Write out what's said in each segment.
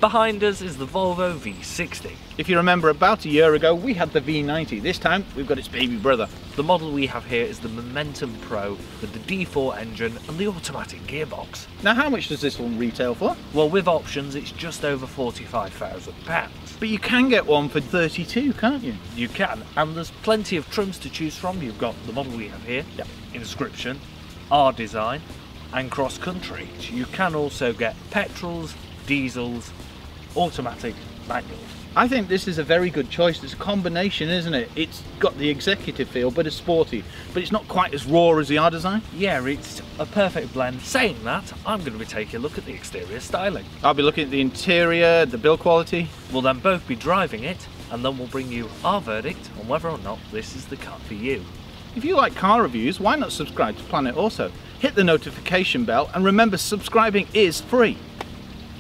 behind us is the Volvo V60. If you remember, about a year ago we had the V90. This time we've got its baby brother. The model we have here is the Momentum Pro with the D4 engine and the automatic gearbox. Now how much does this one retail for? Well, with options it's just over £45,000. But you can get one for 32, can't you? You can, and there's plenty of trims to choose from. You've got the model we have here, Yep. Inscription, R Design and Cross Country. You can also get petrols, diesels, automatic, manuals. I think this is a very good choice. It's a combination, isn't it? It's got the executive feel, but it's sporty, but it's not quite as raw as the R Design. Yeah, it's a perfect blend. Saying that, I'm going to be taking a look at the exterior styling. I'll be looking at the interior, the build quality. We'll then both be driving it, and then we'll bring you our verdict on whether or not this is the car for you. If you like car reviews, why not subscribe to Planet Auto? Hit the notification bell, and remember, subscribing is free.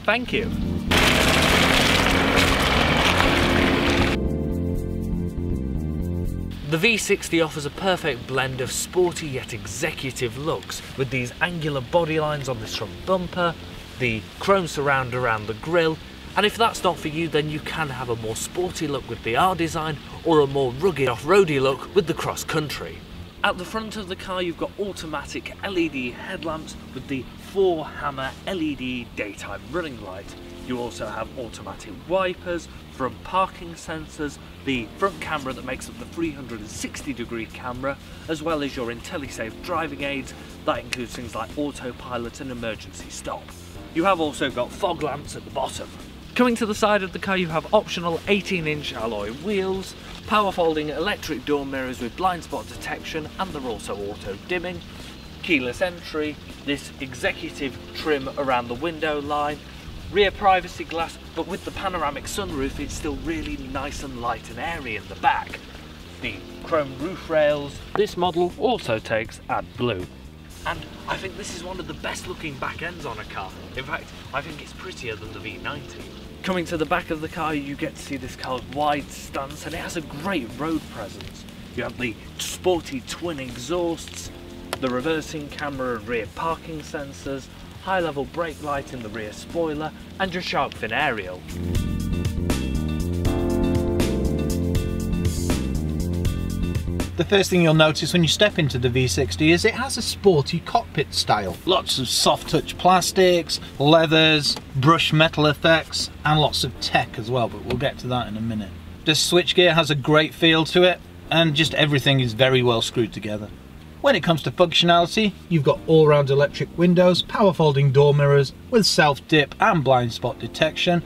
Thank you. The V60 offers a perfect blend of sporty yet executive looks, with these angular body lines on this front bumper, the chrome surround around the grille, and if that's not for you, then you can have a more sporty look with the R Design or a more rugged off-roady look with the Cross Country. At the front of the car you've got automatic LED headlamps with the 4-hammer LED daytime running light. You also have automatic wipers, front parking sensors, the front camera that makes up the 360-degree camera, as well as your intellisafe driving aids. That includes things like autopilot and emergency stop. You have also got fog lamps at the bottom. Coming to the side of the car you have optional 18-inch alloy wheels, power folding electric door mirrors with blind spot detection, and they're also auto dimming, keyless entry, this executive trim around the window line, rear privacy glass, but with the panoramic sunroof it's still really nice and light and airy in the back. The chrome roof rails. This model also takes AdBlue. And I think this is one of the best looking back ends on a car. In fact, I think it's prettier than the V90. Coming to the back of the car you get to see this car's wide stance, and it has a great road presence. You have the sporty twin exhausts, the reversing camera and rear parking sensors, high-level brake light in the rear spoiler, and your shark fin aerial. The first thing you'll notice when you step into the V60 is it has a sporty cockpit style. Lots of soft touch plastics, leathers, brushed metal effects, and lots of tech as well, but we'll get to that in a minute. The switchgear has a great feel to it, and just everything is very well screwed together. When it comes to functionality, you've got all-round electric windows, power folding door mirrors with self-dip and blind spot detection.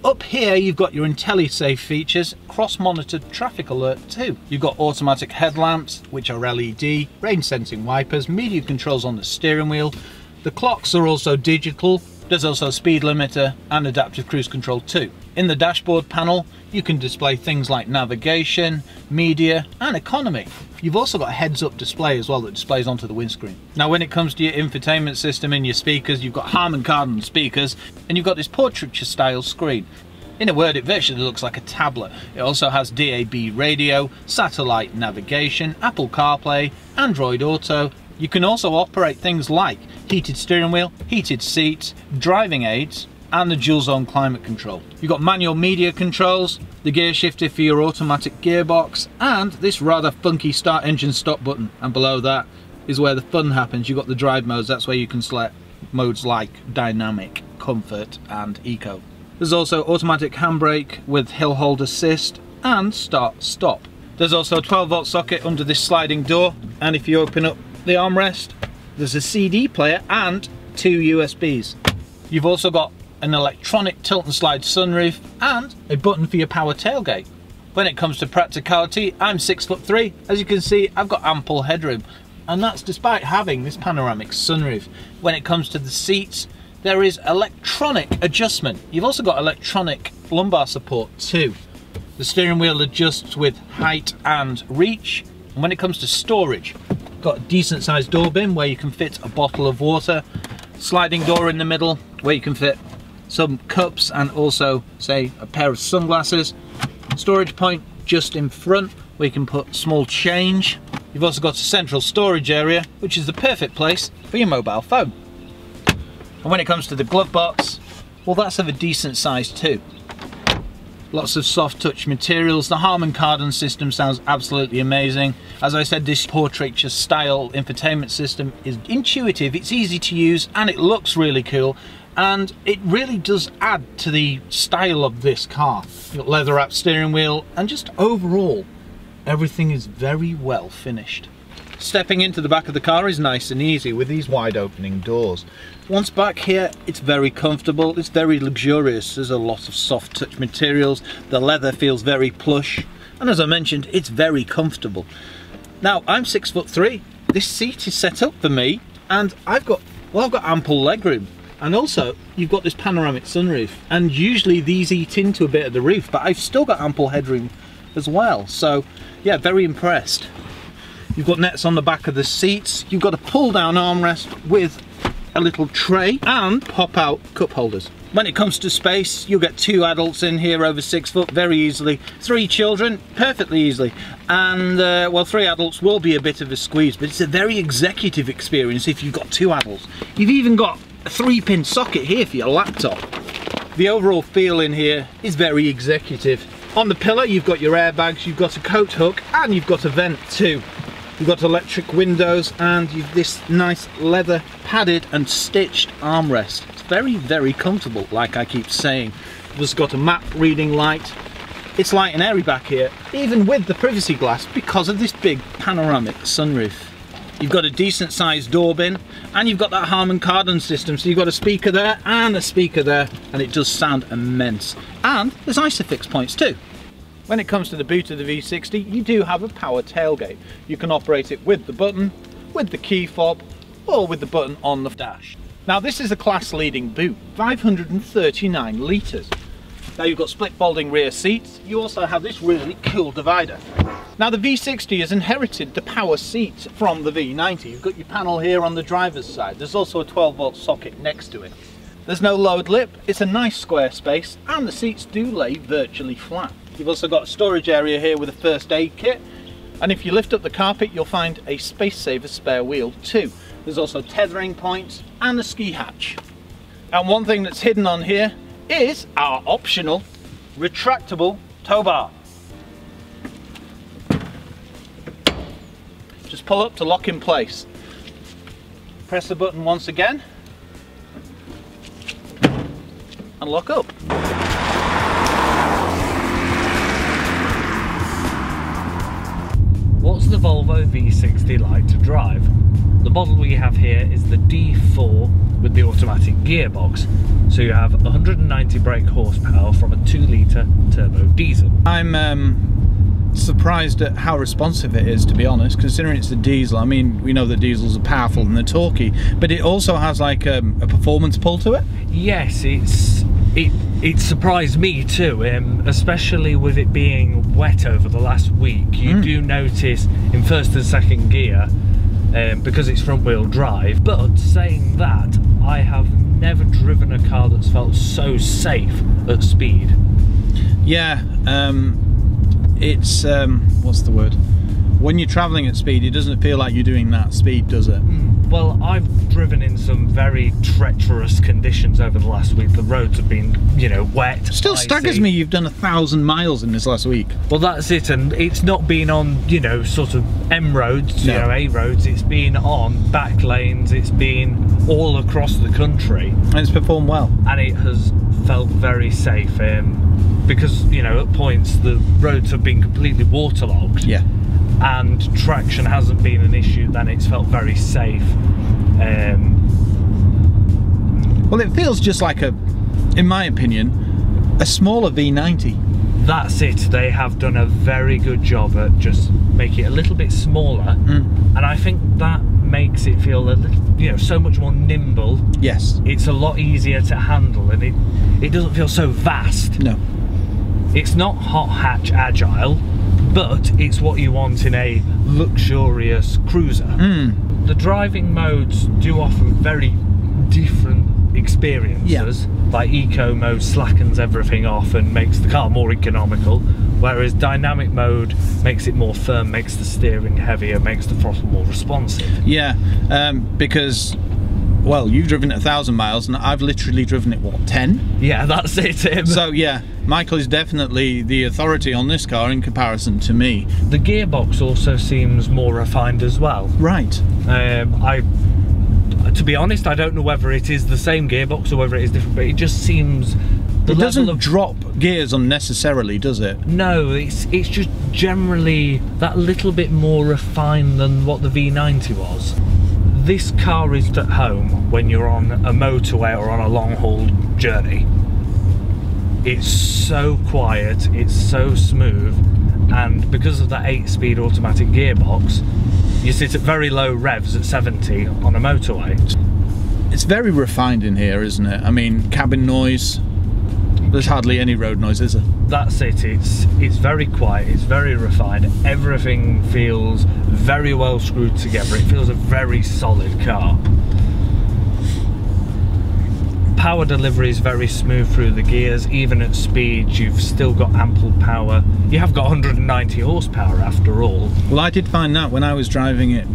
Up here you've got your IntelliSafe features, cross-monitored traffic alert too. You've got automatic headlamps, which are LED, rain sensing wipers, media controls on the steering wheel. The clocks are also digital. There's also a speed limiter and adaptive cruise control too. In the dashboard panel you can display things like navigation, media and economy. You've also got a heads-up display as well that displays onto the windscreen. Now when it comes to your infotainment system and your speakers, you've got Harman Kardon speakers and you've got this portraiture style screen. In a word, it virtually looks like a tablet. It also has DAB radio, satellite navigation, Apple CarPlay, Android Auto. You can also operate things like heated steering wheel, heated seats, driving aids, and the dual zone climate control. You've got manual media controls, the gear shifter for your automatic gearbox, and this rather funky start engine stop button. And below that is where the fun happens. You've got the drive modes. That's where you can select modes like dynamic, comfort, and eco. There's also automatic handbrake with hill hold assist and start stop. There's also a 12-volt socket under this sliding door, and if you open up the armrest, there's a CD player and 2 USBs. You've also got an electronic tilt and slide sunroof and a button for your power tailgate. When it comes to practicality, I'm 6'3". As you can see, I've got ample headroom, and that's despite having this panoramic sunroof. When it comes to the seats, there is electronic adjustment. You've also got electronic lumbar support too. The steering wheel adjusts with height and reach. And when it comes to storage, got a decent sized door bin where you can fit a bottle of water, sliding door in the middle where you can fit some cups and also say a pair of sunglasses, storage point just in front where you can put small change. You've also got a central storage area, which is the perfect place for your mobile phone. And when it comes to the glove box, well, that's of a decent size too. Lots of soft touch materials. The Harman Kardon system sounds absolutely amazing. As I said, this portraiture style infotainment system is intuitive, it's easy to use, and it looks really cool. And it really does add to the style of this car. You've got leather wrapped steering wheel, and just overall, everything is very well finished. Stepping into the back of the car is nice and easy with these wide opening doors. Once back here, it's very comfortable, it's very luxurious. There's a lot of soft touch materials, the leather feels very plush, and as I mentioned, it's very comfortable. Now, I'm 6'3", this seat is set up for me, and I've got ample legroom. And also, you've got this panoramic sunroof, and usually these eat into a bit of the roof, but I've still got ample headroom as well. So yeah, very impressed. You've got nets on the back of the seats, you've got a pull down armrest with a little tray and pop out cup holders. When it comes to space, you'll get 2 adults in here over 6 foot very easily, 3 children perfectly easily, and well, 3 adults will be a bit of a squeeze, but it's a very executive experience if you've got 2 adults. You've even got a 3-pin socket here for your laptop. The overall feel in here is very executive. On the pillar you've got your airbags, you've got a coat hook, and you've got a vent too. You've got electric windows, and you've this nice leather padded and stitched armrest. It's very, very comfortable, like I keep saying. It's got a map reading light. It's light and airy back here, even with the privacy glass, because of this big panoramic sunroof. You've got a decent sized door bin, and you've got that Harman Kardon system, so you've got a speaker there and a speaker there, and it does sound immense. And there's ISOFIX points too. When it comes to the boot of the V60, you do have a power tailgate. You can operate it with the button, with the key fob, or with the button on the dash. Now this is a class leading boot, 539 litres. Now you've got split folding rear seats, you also have this really cool divider. Now the V60 has inherited the power seat from the V90. You've got your panel here on the driver's side. There's also a 12-volt socket next to it. There's no load lip, it's a nice square space, and the seats do lay virtually flat. You've also got a storage area here with a first aid kit, and if you lift up the carpet you'll find a space saver spare wheel too. There's also tethering points and a ski hatch. And one thing that's hidden on here is our optional retractable tow bar. Just pull up to lock in place. Press the button once again and lock up. What's the Volvo V60 like to drive? The model we have here is the D4 with the automatic gearbox. So you have 190 brake horsepower from a 2-litre turbo diesel. I'm surprised at how responsive it is, to be honest, considering it's a diesel. I mean, we know that diesels are powerful and they're torquey, but it also has like a performance pull to it. Yes, it surprised me too, especially with it being wet over the last week. You do notice in first and second gear, because it's front wheel drive, but saying that, I have never driven a car that's felt so safe at speed. Yeah, it's, what's the word? When you're travelling at speed, it doesn't feel like you're doing that speed, does it? Well, I've driven in some very treacherous conditions over the last week. The roads have been, you know, wet. Still staggers me you've done 1,000 miles in this last week. Well, that's it, and it's not been on, you know, sort of M roads, you know, A roads. It's been on back lanes. It's been all across the country. And it's performed well. And it has felt very safe, because, you know, at points the roads have been completely waterlogged. Yeah. And traction hasn't been an issue, then it's felt very safe. Well, it feels just like in my opinion, a smaller V90. That's it, they have done a very good job at just making it a little bit smaller, and I think that makes it feel a little, you know, so much more nimble. Yes. It's a lot easier to handle, and it doesn't feel so vast. No. It's not hot hatch agile, but it's what you want in a luxurious cruiser. The driving modes do offer very different experiences. Like eco mode slackens everything off and makes the car more economical, whereas dynamic mode makes it more firm, makes the steering heavier, makes the throttle more responsive. Yeah, because well, you've driven it 1,000 miles, and I've literally driven it, what, 10? Yeah, that's it, Tim. So yeah, Michael is definitely the authority on this car in comparison to me. The gearbox also seems more refined as well. Right. To be honest, I don't know whether it is the same gearbox or whether it is different, but it just seems... It doesn't drop gears unnecessarily, does it? No, it's just generally that little bit more refined than what the V90 was. This car is at home when you're on a motorway or on a long haul journey. It's so quiet, it's so smooth, and because of that 8-speed automatic gearbox, you sit at very low revs at 70 on a motorway. It's very refined in here, isn't it? I mean, cabin noise, there's hardly any road noise, is there? That's it, it's very quiet, it's very refined, everything feels very well screwed together, it feels a very solid car. Power delivery is very smooth through the gears, even at speed you've still got ample power. You have got 190 horsepower after all. Well, I did find that when I was driving it,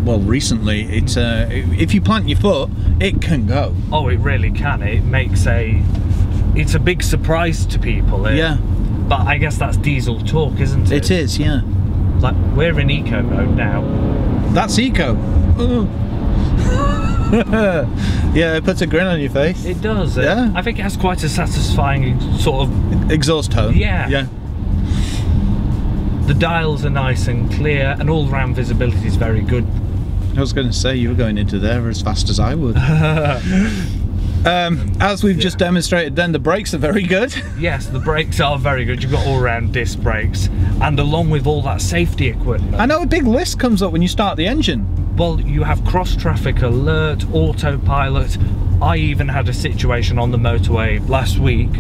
well, recently, it's if you plant your foot, it can go. Oh, it really can. It's a big surprise to people. Yeah. But I guess that's diesel torque, isn't it? It is, yeah. Like, we're in eco mode now. That's eco. Yeah, it puts a grin on your face. It does. Yeah. I think it has quite a satisfying sort of... exhaust tone. Yeah. Yeah. The dials are nice and clear, and all-round visibility is very good. I was going to say, you were going into there as fast as I would. As we've just demonstrated then, the brakes are very good. Yes, the brakes are very good. You've got all-round disc brakes, and along with all that safety equipment. I know a big list comes up when you start the engine. Well, you have cross-traffic alert, autopilot. I even had a situation on the motorway last week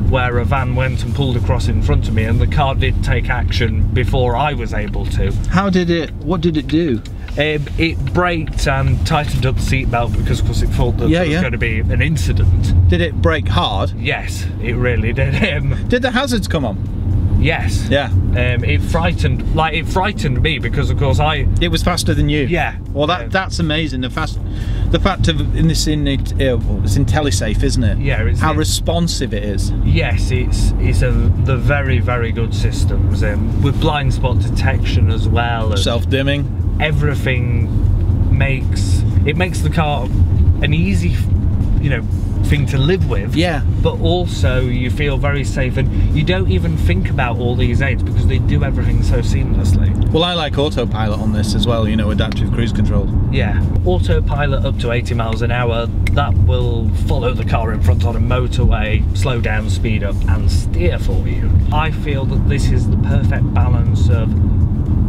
where a van went and pulled across in front of me, and the car did take action before I was able to. What did it do? It braked and tightened up the seatbelt because, of course, it thought that there was going to be an incident. Did it brake hard? Yes, it really did. Did the hazards come on? Yes. Yeah. It frightened me because, of course, it was faster than you. Yeah. Well, that's amazing. The fact of it's intellisafe, isn't it? Yeah. How responsive it is. Yes, the very, very good systems with blind spot detection as well. Self-dimming. Everything makes the car an easy, thing to live with. Yeah. But also you feel very safe, and you don't even think about all these aids because they do everything so seamlessly. Well, I like autopilot on this as well, adaptive cruise control. Yeah. Autopilot up to 80 miles an hour, that will follow the car in front on a motorway, slow down, speed up and steer for you. I feel that this is the perfect balance of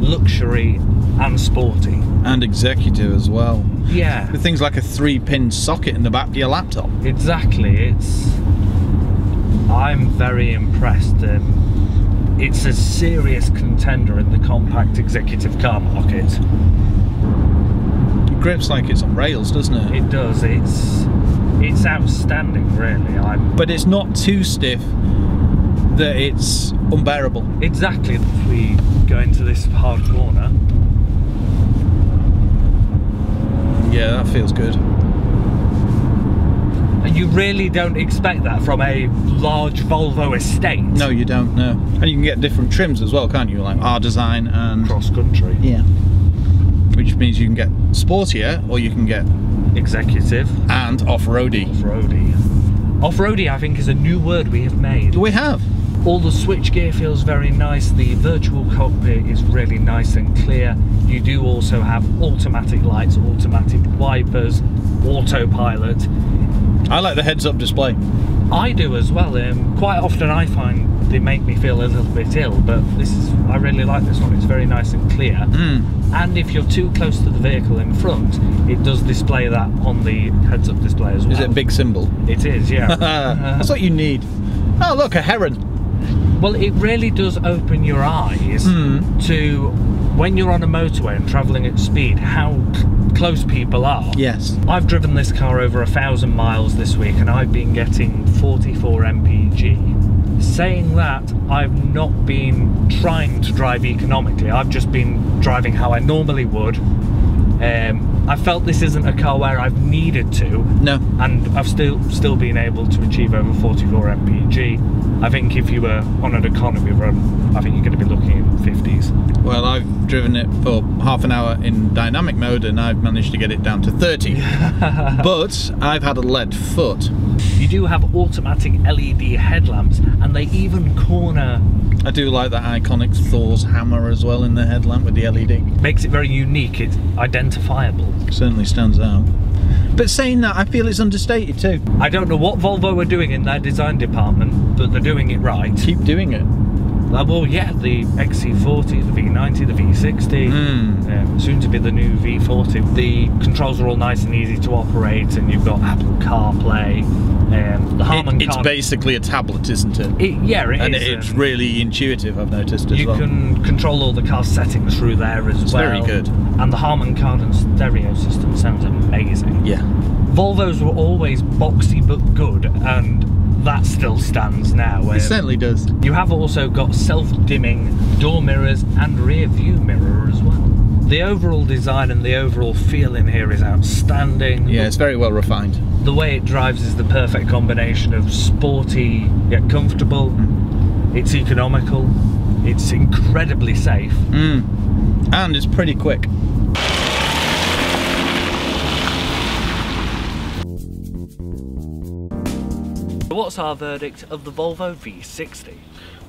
luxury and sporty. And executive as well. Yeah. With things like a 3-pin socket in the back of your laptop. Exactly. I'm very impressed. It's a serious contender in the compact executive car market. It grips like it's on rails, doesn't it? It does. It's outstanding, really. But it's not too stiff that it's unbearable. Exactly. If we go into this hard corner. Yeah, that feels good. And you really don't expect that from a large Volvo estate. No, you don't, no. And you can get different trims as well, can't you? Like R-Design and... cross-country. Yeah. Which means you can get sportier, or you can get... executive. And off-roady. Off-roady. Off-roady, I think, is a new word we have made. We have. All the switchgear feels very nice. The virtual cockpit is really nice and clear. You do also have automatic lights, automatic wipers, autopilot. I like the heads-up display. I do as well. Quite often I find they make me feel a little bit ill, but I really like this one. It's very nice and clear. And if you're too close to the vehicle in front, it does display that on the heads-up display as well. Is it a big symbol? It is, yeah. That's what you need. Oh, look, a heron. Well, it really does open your eyes to, when you're on a motorway and travelling at speed, how close people are. Yes. I've driven this car over 1,000 miles this week and I've been getting 44 mpg. Saying that, I've not been trying to drive economically. I've just been driving how I normally would, I felt this isn't a car where I've needed to. No. And I've still been able to achieve over 44 mpg. I think if you were on an economy run, I think you're going to be looking at 50s. Well, I've driven it for half an hour in dynamic mode and I've managed to get it down to 30. But I've had a lead foot. You do have automatic LED headlamps, and they even corner. I do like that iconic Thor's hammer as well in the headlamp with the LED. Makes it very unique, it's identifiable. Certainly stands out. But saying that, I feel it's understated too. I don't know what Volvo are doing in their design department, but they're doing it right. Keep doing it. Well, yeah, the XC40, the V90, the V60, soon to be the new V40. The controls are all nice and easy to operate, and you've got Apple CarPlay. The Harman It's basically a tablet, isn't it? Yeah, it and is. And it's really intuitive, I've noticed as well. You can control all the car's settings through there as well. Very good. And the Harman Kardon stereo system sounds amazing. Yeah. Volvos were always boxy but good, and that still stands now. It certainly does. You have also got self-dimming door mirrors and rear view mirror as well. The overall design and the overall feel in here is outstanding. Yeah, it's very well refined. The way it drives is the perfect combination of sporty yet comfortable. It's economical. It's incredibly safe. And it's pretty quick. What's our verdict of the Volvo V60?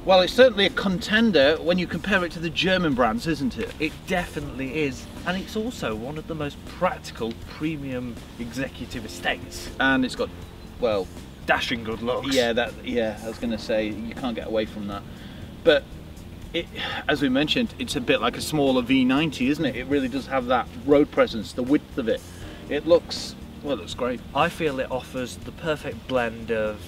Well, it's certainly a contender when you compare it to the German brands, isn't it? It definitely is, and it's also one of the most practical premium executive estates. And it's got, well, dashing good looks. Yeah, I was going to say, you can't get away from that. But it, as we mentioned, it's a bit like a smaller V90, isn't it? It really does have that road presence, the width of it. It looks, well, it looks great. I feel it offers the perfect blend of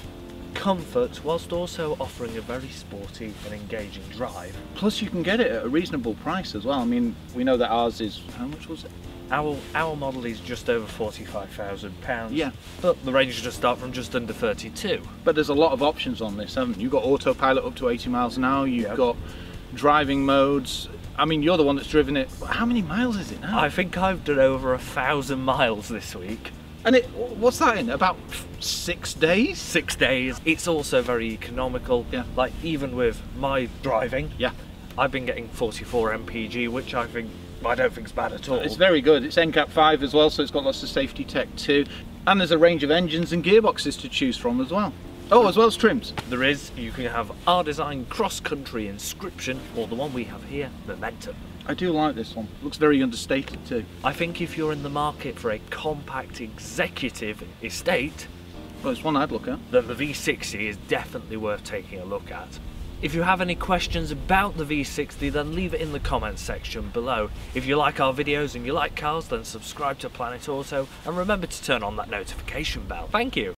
comfort whilst also offering a very sporty and engaging drive. Plus you can get it at a reasonable price as well. I mean, we know that ours is, how much was it? Our model is just over £45,000. Yeah. But the range does start from just under 32. But there's a lot of options on this, haven't you? You've got autopilot up to 80 miles an hour, you've got driving modes. I mean, you're the one that's driven it. How many miles is it now? I think I've done over 1,000 miles this week. And what's that in? About 6 days? 6 days. It's also very economical. Yeah. Like, even with my driving, yeah, I've been getting 44 mpg, which I don't think is bad at all. It's very good. It's NCAP 5 as well, so it's got lots of safety tech too. And there's a range of engines and gearboxes to choose from as well. Oh, as well as trims. There is. You can have our design cross-country inscription, or the one we have here, Momentum. I do like this one. Looks very understated too. I think if you're in the market for a compact executive estate, well, it's one I'd look at. Then the V60 is definitely worth taking a look at. If you have any questions about the V60, then leave it in the comments section below. If you like our videos and you like cars, then subscribe to Planet Auto and remember to turn on that notification bell. Thank you.